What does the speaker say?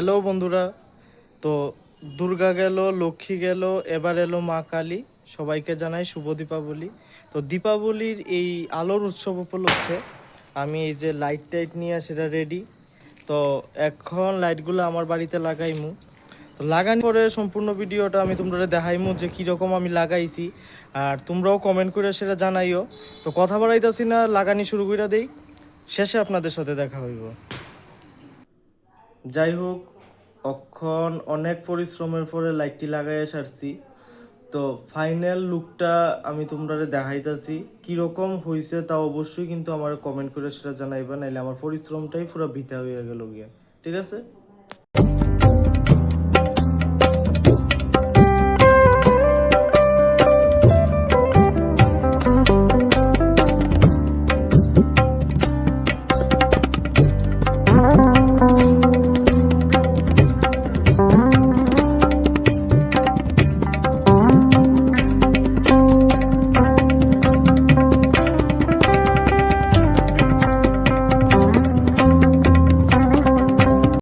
Hello বন্ধুরা। তো দুর্গা গেল, লক্ষ্মী গেল, এবার এলো মা কালী। সবাইকে জানাই শুভ দীপাবলি। তো দীপাবলির এই আলোর উৎসব উপলক্ষে আমি এই যে লাইট টাইট নিয়ে সেটা রেডি। তো এখন লাইটগুলো আমার বাড়িতে লাগাইমু। তো লাগানোর পরে সম্পূর্ণ ভিডিওটা আমি তোমরা দেখাইমু যে কীরকম আমি লাগাইছি, আর তোমরাও কমেন্ট করে সেটা জানাইও। তো কথা বাড়াইতেছি না, লাগানি শুরু করে দেই, শেষে আপনাদের সাথে দেখা হইব। যাই হোক, অক্ষণ অনেক পরিশ্রমের পরে লাইটটি লাগাই সারছি। তো ফাইনাল লুকটা আমি তোমরা দেখাইতেছি, কীরকম হয়েছে তা অবশ্যই কিন্তু আমার কমেন্ট করে সেটা জানাইবা, নাইলে আমার পরিশ্রমটাই পুরো বৃথা হয়ে গেল গিয়া। ঠিক আছে।